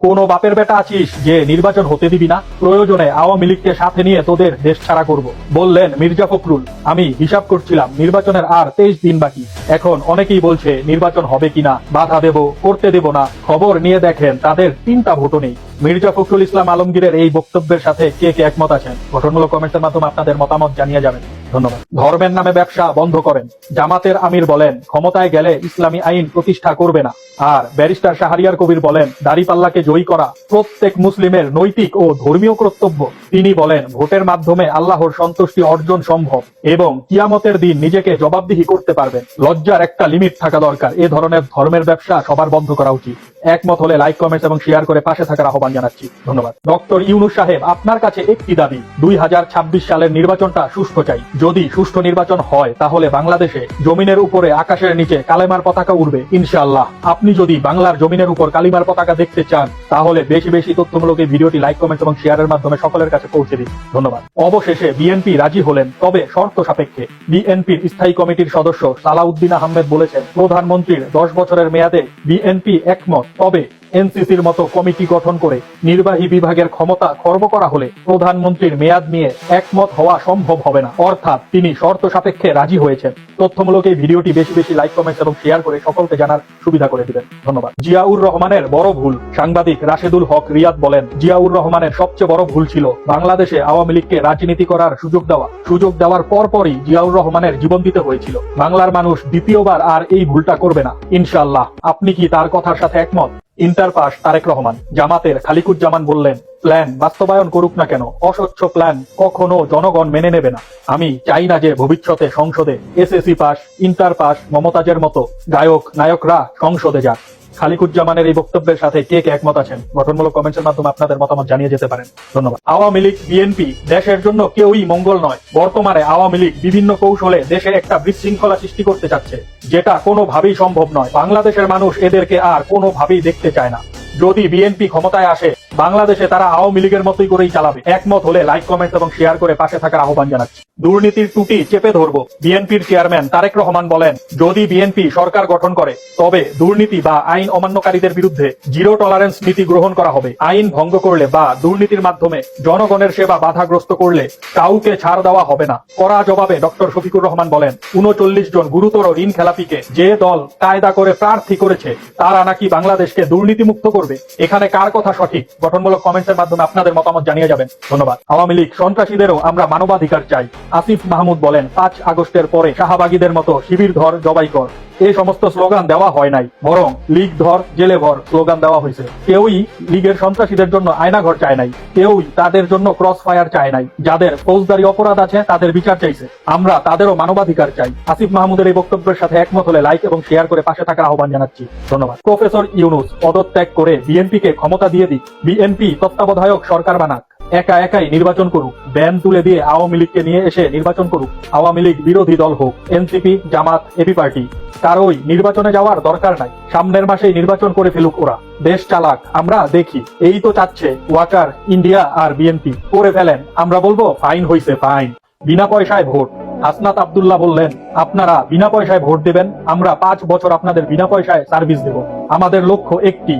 কোন বাপের বেটা আছিস যে নির্বাচন হতে দিবি না? প্রয়োজনে আওয়ামী লীগকে সাথে নিয়ে তোদের দেশ ছাড়া করব, বললেন মির্জা ফখরুল। আমি হিসাব করছিলাম নির্বাচনের আর 23 দিন বাকি। এখন অনেকেই বলছে নির্বাচন হবে কিনা, বাধা দেব, করতে দেব না। খবর নিয়ে দেখেন তাদের 3টা ভোটও নেই। মির্জা ফখরুল ইসলাম আলমগীরের এই বক্তব্যের সাথে কে কে একমত আছেন গঠনমূলক কমেন্টের মাধ্যমে আপনাদের মতামত জানিয়ে যাবেন। ধন্যবাদ। ধর্মের নামে ব্যবসা বন্ধ করেন। জামাতের আমির বলেন ক্ষমতায় গেলে ইসলামী আইন প্রতিষ্ঠা করবে না। আর ব্যারিস্টার শাহরিয়ার কবির বলেন দাড়িপাল্লাকে জয়ী করা প্রত্যেক মুসলিমের নৈতিক ও ধর্মীয় কর্তব্য। তিনি বলেন ভোটের মাধ্যমে আল্লাহর সন্তুষ্টি অর্জন সম্ভব এবং কিয়ামতের দিন নিজেকে জবাবদিহি করতে পারবেন। লজ্জার একটা লিমিট থাকা দরকার। এ ধরনের ধর্মের ব্যবসা সবার বন্ধ করা উচিত। একমত হলে লাইক, কমেন্টস এবং শেয়ার করে পাশে থাকার আহ্বান জানাচ্ছি। ধন্যবাদ। ডক্টর ইউনূস সাহেব, আপনার কাছে একটি দাবি, 2026 সালের নির্বাচনটা সুষ্ঠু চাই। যদি সুষ্ঠু নির্বাচন হয় তাহলে বাংলাদেশে জমিনের উপরে আকাশের নিচে কালেমার পতাকা উড়বে ইনশাআল্লাহ। আপনি যদি বাংলার জমিনের উপর কালিমার পতাকা দেখতে চান তাহলে বেশি বেশি তথ্যমূলক এই ভিডিওটি লাইক, কমেন্ট এবং শেয়ারের মাধ্যমে সকলের কাছে পৌঁছে দিন। ধন্যবাদ। অবশেষে বিএনপি রাজি হলেন, তবে শর্ত সাপেক্ষে। বিএনপির স্থায়ী কমিটির সদস্য সালাউদ্দিন আহমেদ বলেছেন প্রধানমন্ত্রীর 10 বছরের মেয়াদে বিএনপি একমত, তবে এনসিসির মতো কমিটি গঠন করে নির্বাহী বিভাগের ক্ষমতা খর্ব করা হলে প্রধানমন্ত্রীর মেয়াদ নিয়ে একমত হওয়া সম্ভব হবে না। অর্থাৎ তিনি শর্ত সাপেক্ষে রাজি হয়েছেন। তথ্যমূলক এই ভিডিওটি বেশি বেশি লাইক, কমেন্ট এবং শেয়ার করে সকলকে জানার সুবিধা করে দিবেন। ধন্যবাদ। জিয়াউর রহমানের বড় ভুল। সাংবাদিক রাশেদুল হক রিয়াদ বলেন জিয়াউর রহমানের সবচেয়ে বড় ভুল ছিল বাংলাদেশে আওয়ামী লীগকে রাজনীতি করার সুযোগ দেওয়া। সুযোগ দেওয়ার পরপরই জিয়াউর রহমানের জীবন দিতে হয়েছিল। বাংলার মানুষ দ্বিতীয়বার আর এই ভুলটা করবে না ইনশাআল্লাহ। আপনি কি তার কথার সাথে একমত? Inter pass Tarique Rahman. জামাতের খালিকুজ্জামান বললেন প্ল্যান বাস্তবায়ন করুক না কেন, অস্বচ্ছ প্ল্যান কখনো জনগণ মেনে নেবে না। আমি চাই না যে ভবিষ্যতে সংসদে এসএসসি পাস, ইন্টার পাস, মমতাজের মতো গায়ক নায়করা সংসদে যাক। খালিকুজ্জামানের এই বক্তব্যের সাথে কে কে একমত আছেন গঠনমূলক কমেন্টের মাধ্যমে আপনাদের মতামত জানিয়ে যেতে পারেন। ধন্যবাদ। আওয়ামী লীগ, বিএনপি দেশের জন্য কেউই মঙ্গল নয়। বর্তমানে আওয়ামী লীগ বিভিন্ন কৌশলে দেশে একটা বিশৃঙ্খলা সৃষ্টি করতে চাচ্ছে, যেটা কোনোভাবেই সম্ভব নয়। বাংলাদেশের মানুষ এদেরকে আর কোনোভাবেই দেখতে চায় না। যদি বিএনপি ক্ষমতায় আসে বাংলাদেশে তারা আওয়ামী লীগের মতোই করেই চালাবে। একমত হলে লাইক, কমেন্ট এবং শেয়ার করে পাশে থাকার আহ্বান জানাচ্ছি। দুর্নীতির টুটি চেপে ধরবো। বিএনপির চেয়ারম্যান তারেক রহমান বলেন যদি বিএনপি সরকার গঠন করে তবে দুর্নীতি বা আইন অমান্যকারীদের বিরুদ্ধে জিরো টলারেন্স নীতি গ্রহণ করা হবে। আইন ভঙ্গ করলে বা দুর্নীতির মাধ্যমে জনগণের সেবা বাধাগ্রস্ত করলে কাউকে ছাড় দেওয়া হবে না। কড়া জবাবে ডক্টর শফিকুর রহমান বলেন 39 জন গুরুতর ঋণ খেলাপিকে যে দল কায়দা করে প্রার্থী করেছে তারা নাকি বাংলাদেশকে দুর্নীতিমুক্ত করবে। এখানে কার কথা সঠিক গঠনমূলক কমেন্টের মাধ্যমে আপনাদের মতামত জানিয়ে যাবেন। ধন্যবাদ। আওয়ামী লীগ সন্ত্রাসীদেরও আমরা মানবাধিকার চাই। আসিফ মাহমুদ বলেন 5 আগস্টের পরে শাহবাগীদের মতো শিবির ধর, জবাই কর, এই সমস্ত স্লোগান দেওয়া হয় নাই, বরং লীগ ধর, জেলে ভর স্লোগান দেওয়া হয়েছে। কেউই লীগের সন্ত্রাসীদের জন্য আয়নাঘর চায় নাই, কেউই তাদের জন্য ক্রস ফায়ার চায় নাই। যাদের ফৌজদারি অপরাধ আছে তাদের বিচার চাইছে, আমরা তাদেরও মানবাধিকার চাই। আসিফ মাহমুদের এই বক্তব্যের সাথে একমত হলে লাইক এবং শেয়ার করে পাশে থাকার আহ্বান জানাচ্ছি। ধন্যবাদ। প্রফেসর ইউনূস পদত্যাগ করে বিএনপিকে ক্ষমতা দিয়ে দিক, বিএনপি তত্ত্বাবধায়ক সরকার বানাক, একা একাই নির্বাচন করুক, ব্যান তুলে দিয়ে আওয়ামী লীগকে নিয়ে এসে নির্বাচন করুক। আওয়ামী লীগ বিরোধী দল হোক, এনসিপি, জামাত, এবি পার্টি, কারোই নির্বাচনে যাওয়ার দরকার নাই। সামনের মাসেই নির্বাচন করে ফেলুক ওরা, দেশ চালাক, আমরা দেখি। এই তো চাচ্ছে ওয়াকার, ইন্ডিয়া আর বিএনপি। করে ফেলেন, আমরা বলবো ফাইন হইছে ফাইন। বিনা পয়সায় ভোট। হাসনাত আব্দুল্লাহ বললেন আপনারা বিনা পয়সায় ভোট দেবেন, আমরা 5 বছর আপনাদের বিনা পয়সায় সার্ভিস দেব। আমাদের লক্ষ্য একটি,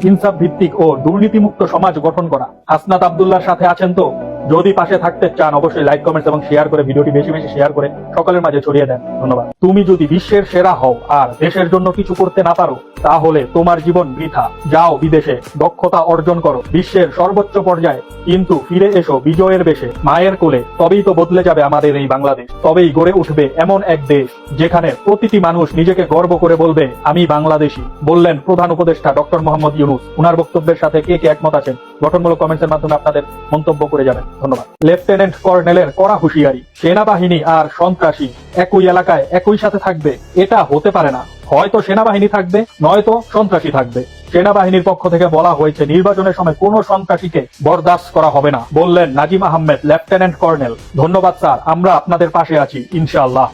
ইনসাফ ভিত্তিক ও দুর্নীতিমুক্ত সমাজ গঠন করা। হাসনাত আব্দুল্লাহর সাথে আছেন তো? যদি পাশে থাকতে চান অবশ্যই লাইক, কমেন্ট এবং শেয়ার করে ভিডিওটি বেশি বেশি শেয়ার করে সকলের মাঝে ছড়িয়ে দেন। ধন্যবাদ। তুমি যদি বিশ্বের সেরা হও আর দেশের জন্য কিছু করতে না পারো তাহলে তোমার জীবন বৃথা। যাও বিদেশে দক্ষতা অর্জন করো বিশ্বের সর্বোচ্চ পর্যায়ে, কিন্তু ফিরে এসো বিজয়ের বেশে, মায়ের কোলে। তবেই তো বদলে যাবে আমাদের এই বাংলাদেশ। তবেই গড়ে উঠবে এমন এক দেশ যেখানে প্রতিটি মানুষ নিজেকে গর্ব করে বলবে আমি বাংলাদেশি, বললেন প্রধান উপদেষ্টা ডক্টর মোহাম্মদ ইউনূস। উনার বক্তব্যের সাথে কে কে একমত আছেন গঠনমূলক কমেন্টের মাধ্যমে আপনাদের মন্তব্য করে যাবেন। ধন্যবাদ। লেফটেন্যান্ট কর্নেলের কড়া হুঁশিয়ারি। সেনাবাহিনী আর সন্ত্রাসী একই এলাকায় একই সাথে থাকবে এটা হতে পারে না। হয়তো সেনাবাহিনী থাকবে, নয়তো সন্ত্রাসী থাকবে। সেনাবাহিনীর পক্ষ থেকে বলা হয়েছে নির্বাচনের সময় কোনো সন্ত্রাসীকে বরদাস্ত করা হবে না, বললেন নাজিম আহমেদ, লেফটেন্যান্ট কর্নেল। ধন্যবাদ স্যার, আমরা আপনাদের পাশে আছি ইনশাআল্লাহ।